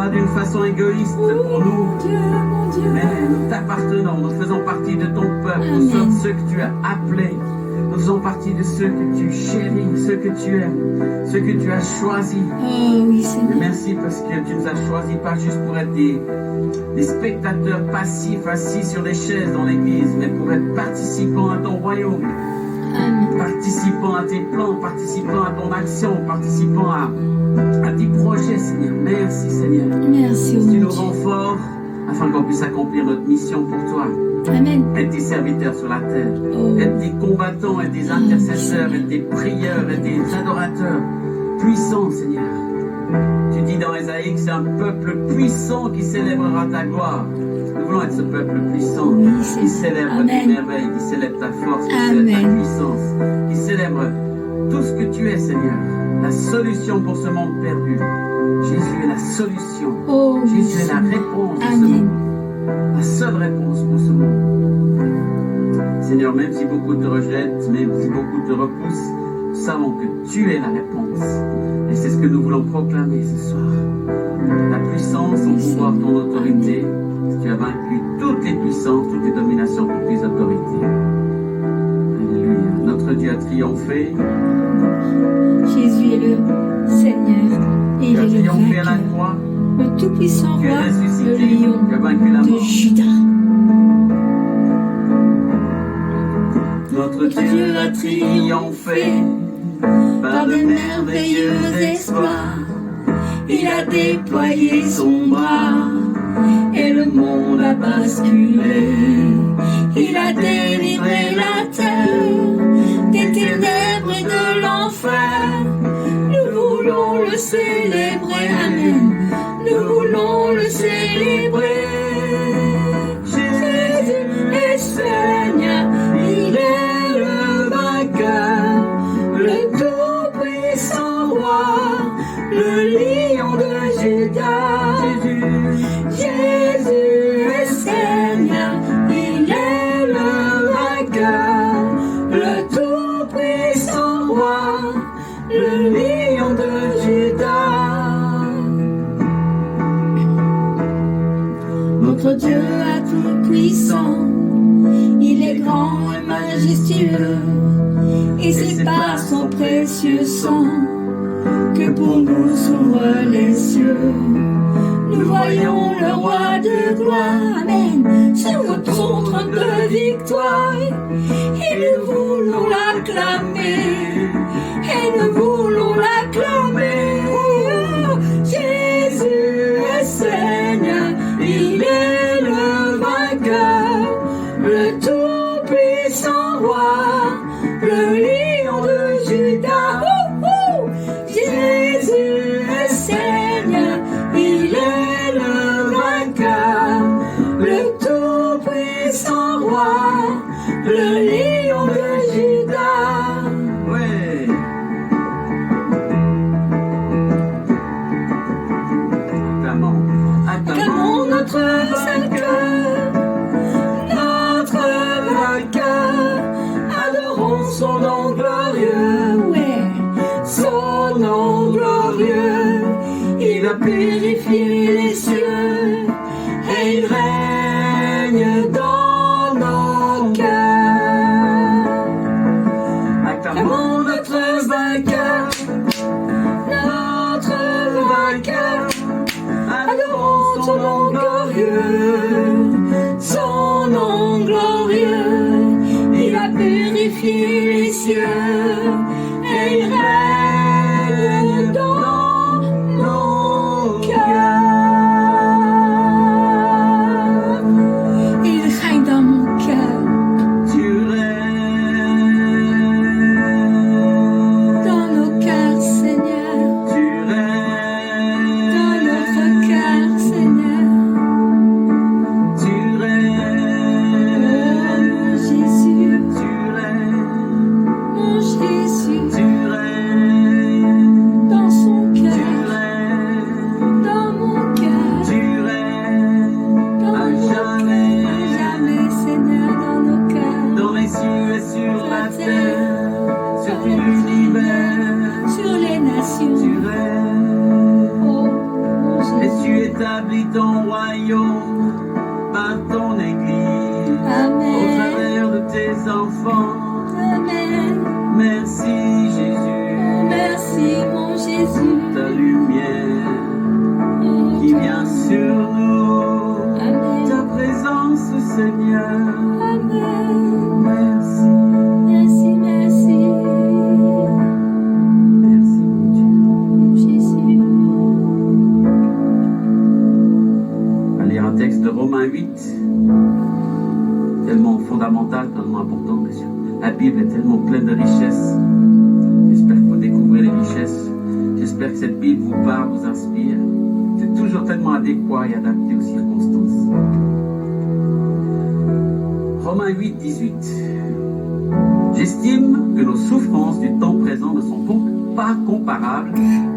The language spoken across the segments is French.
pas d'une façon égoïste pour nous, Mon Dieu. mais nous t'appartenons, nous faisons partie de ton peuple, nous Amen. sommes ceux que tu as appelés, nous faisons partie de ceux que tu chéris, ceux que tu aimes, ceux que tu as choisis. Oh oui, Et Seigneur. merci parce que tu nous as choisis pas juste pour être des spectateurs passifs assis sur les chaises dans l'église, mais pour être participants à ton royaume, Amen. participants à tes plans, participants à ton action, participants à tes projets, Seigneur. Merci, Seigneur. Merci, Tu oh nous mon rends Dieu. forts afin qu'on puisse accomplir notre mission pour toi, Amen. être tes serviteurs sur la terre, Oh. être des combattants, être des intercesseurs, être des prieurs, être des adorateurs puissants, Seigneur. Tu dis dans Ésaïe que c'est un peuple puissant qui célébrera ta gloire. Nous voulons être ce peuple puissant Oui, qui Seigneur. célèbre Amen. tes merveilles, qui célèbre ta force, qui célèbre ta Amen. puissance, qui célèbre tout ce que tu es, Seigneur. La solution pour ce monde perdu. Jésus est la solution. Oh oui, Jésus est la Seigneur. réponse de ce Amen. monde. La seule réponse pour ce monde. Seigneur, même si beaucoup te rejettent, même si beaucoup te repoussent, nous savons que tu es la réponse. Et c'est ce que nous voulons proclamer ce soir. Ta puissance, ton pouvoir, ton autorité. Tu as vaincu toutes les puissances, toutes les dominations, toutes les autorités. Alléluia. Notre Dieu a triomphé. Jésus est le Seigneur et Tu as il est le triomphé à la vainqueur. croix. Le tout-puissant Tu es roi, le ressuscité. lion Tu as vaincu la de mort. Juda. Notre Dieu a triomphé par de merveilleux exploits. Il a déployé son bras et le monde a basculé. Il a délivré la terre des ténèbres et de l'enfer. Nous voulons le célébrer, Amen. Nous voulons le célébrer. Jésus est Seigneur, il est le vainqueur, le tout-puissant roi, le lion de Juda. Jésus est Seigneur, il est le vainqueur, le tout-puissant roi, le lion de Juda. Notre Dieu a tout puissant, il est grand et majestueux, et c'est par son précieux sang que pour nous s'ouvrent les cieux. Nous voyons le roi de gloire, Amen, sur son trône de victoire, et nous voulons l'acclamer, et nous voulons l'acclamer. Oh, Jésus est Seigneur, il est le vainqueur, le tout-puissant roi, le lion de Juda. Oh, oh, Jésus est Seigneur, il est le vainqueur, le tout-puissant roi, le lion de Juda. Ouais. Acclamons notre vainqueur, notre vainqueur. Adorons son nom glorieux, ouais, son nom glorieux. Il a purifié les cieux et il règne dans nos cœurs. Acclamons notre vainqueur, notre vainqueur. Adorons son nom glorieux, son nom glorieux. Il a purifié les cieux et il règne dans nos cœurs. Il règne dans mon cœur. Tu règnes dans nos cœurs, Seigneur. Tu règnes dans notre cœur, Seigneur. Tu règnes, oh, Jésus. Tu règnes, mon établis ton royaume par ton Église, au Amen. travers de tes enfants. Amen. Merci Jésus, Merci mon Jésus. ta lumière Oh, qui vient sur nous, Amen. ta présence Seigneur. Amen. Merci, Merci, merci. merci mon Dieu. Jésus. On va lire un texte de Romains 8, tellement fondamental, tellement important, bien sûr. La Bible est tellement pleine de richesses. J'espère que vous découvrez les richesses. J'espère que cette Bible vous parle, vous inspire. C'est toujours tellement adéquat et adapté aux circonstances. Romains 8, 18. J'estime que nos souffrances du temps présent ne sont donc pas comparables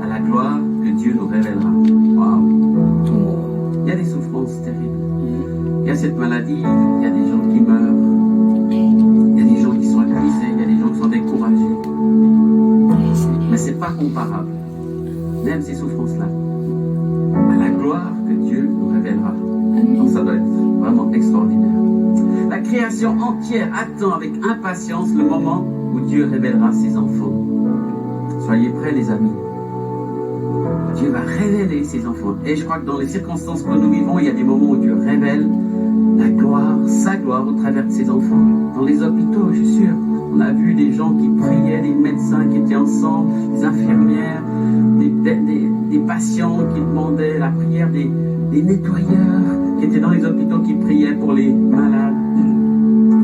à la gloire que Dieu nous révélera. Waouh! Il y a des souffrances terribles. Il y a cette maladie, il y a des gens qui meurent, il y a des gens qui sont épuisés, il y a des gens qui sont découragés. Mais ce n'est pas comparable, même ces souffrances-là, à la gloire que Dieu nous révélera. Donc ça doit être vraiment extraordinaire. La création entière attend avec impatience le moment où Dieu révélera ses enfants. Soyez prêts les amis. Dieu va révéler ses enfants. Et je crois que dans les circonstances que nous vivons, il y a des moments où Dieu révèle la gloire, sa gloire au travers de ses enfants. Dans les hôpitaux, je suis sûr, on a vu des gens qui priaient, des médecins qui étaient ensemble, des infirmières, des patients qui demandaient la prière, des nettoyeurs qui étaient dans les hôpitaux qui priaient pour les malades.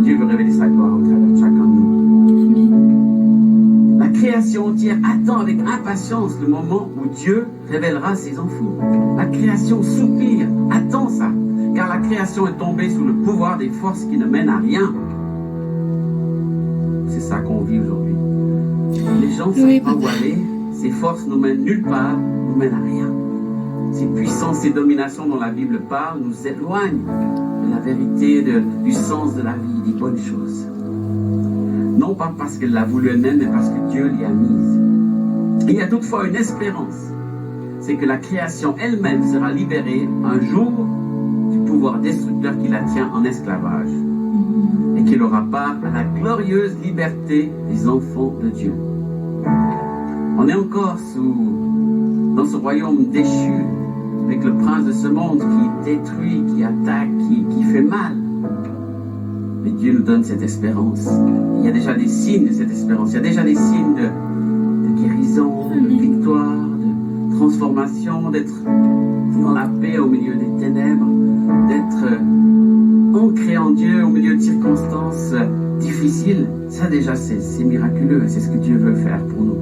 Dieu veut révéler sa gloire au travers de chacun de nous. Amen. La création entière attend avec impatience le moment où Dieu révélera ses enfants. La création soupire, attend ça, car la création est tombée sous le pouvoir des forces qui ne mènent à rien. C'est ça qu'on vit aujourd'hui. Les gens ne savent pas où aller, ces forces nous mènent nulle part, nous mènent à rien. Ces puissances, ces dominations dont la Bible parle nous éloignent de la vérité, du sens de la vie, des bonnes choses. Non pas parce qu'elle l'a voulu elle-même, mais parce que Dieu l'y a mise. Et il y a toutefois une espérance, c'est que la création elle-même sera libérée un jour du pouvoir destructeur qui la tient en esclavage et qu'elle aura part à la glorieuse liberté des enfants de Dieu. On est encore dans ce royaume déchu, avec le prince de ce monde qui détruit, qui attaque, qui fait mal. Mais Dieu nous donne cette espérance. Il y a déjà des signes de cette espérance. Il y a déjà des signes de guérison, de victoire, de transformation, d'être dans la paix au milieu des ténèbres, d'être ancré en Dieu au milieu de circonstances difficiles. Ça déjà, c'est miraculeux et c'est ce que Dieu veut faire pour nous.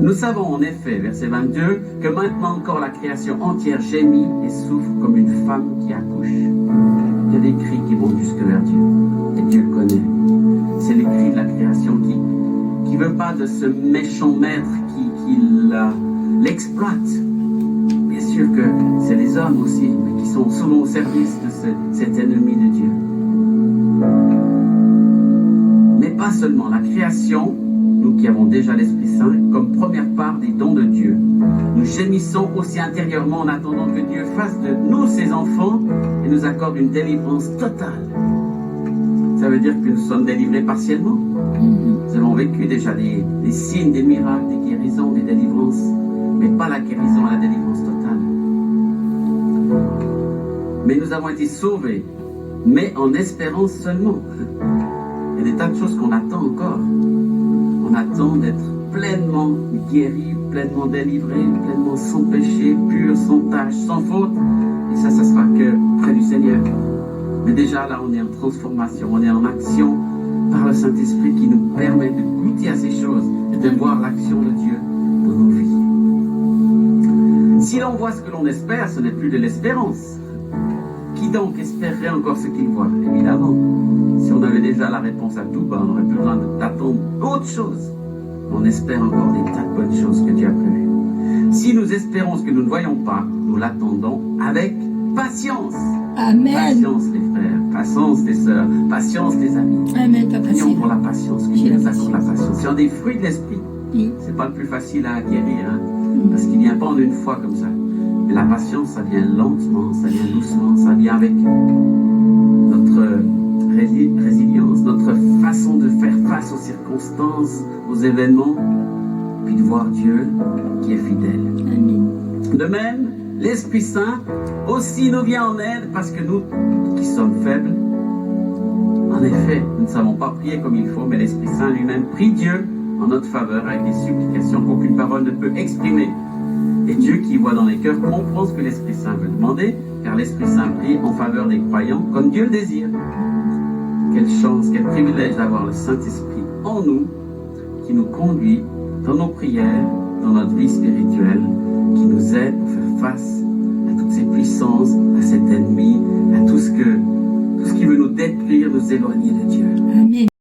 Nous savons en effet, verset 22, que maintenant encore la création entière gémit et souffre comme une femme qui accouche. Il y a des cris qui vont jusque vers Dieu, et Dieu le connaît. C'est les cris de la création qui veut pas de ce méchant maître qui l'exploite. Bien sûr que c'est les hommes aussi, mais qui sont souvent au service de cet ennemi de Dieu. Mais pas seulement la création, nous qui avons déjà l'Esprit Saint, comme première part des dons de Dieu. Nous gémissons aussi intérieurement en attendant que Dieu fasse de nous ses enfants et nous accorde une délivrance totale. Ça veut dire que nous sommes délivrés partiellement. Nous avons vécu déjà des signes, des miracles, des guérisons, des délivrances, mais pas la guérison et la délivrance totale. Mais nous avons été sauvés, mais en espérance seulement. Il y a des tas de choses qu'on attend encore. On attend d'être pleinement guéri, pleinement délivré, pleinement sans péché, pur, sans tache, sans faute. Et ça sera que près du Seigneur. Mais déjà là, on est en transformation, on est en action par le Saint-Esprit qui nous permet de goûter à ces choses et de voir l'action de Dieu dans nos vies. Si l'on voit ce que l'on espère, ce n'est plus de l'espérance. Qui donc espérerait encore ce qu'il voit? Évidemment. Si on avait déjà la réponse à tout, on n'aurait plus besoin d'attendre autre chose. On espère encore des tas de bonnes choses que Dieu a prévues. Si nous espérons ce que nous ne voyons pas, nous l'attendons avec patience. Amen. Patience les frères, patience les sœurs, patience les amis. Amen, Papa. Prions pour la patience, que Dieu nous accorde la patience. C'est un des fruits de l'esprit. Oui. C'est pas le plus facile à acquérir, parce qu'il ne vient pas en une fois comme ça. Il Mais la patience, ça vient lentement, ça vient doucement, ça vient avec notre résilience, notre façon de faire face aux circonstances, aux événements, puis de voir Dieu qui est fidèle. Amen. De même, l'Esprit Saint aussi nous vient en aide parce que nous, qui sommes faibles, en effet, nous ne savons pas prier comme il faut, mais l'Esprit Saint lui-même prie Dieu en notre faveur avec des supplications qu'aucune parole ne peut exprimer. Et Dieu qui voit dans les cœurs comprend ce que l'Esprit Saint veut demander, car l'Esprit Saint prie en faveur des croyants comme Dieu le désire. Quelle chance, quel privilège d'avoir le Saint-Esprit en nous, qui nous conduit dans nos prières, dans notre vie spirituelle, qui nous aide pour faire face à toutes ces puissances, à cet ennemi, à tout ce qui veut nous détruire, nous éloigner de Dieu. Amen.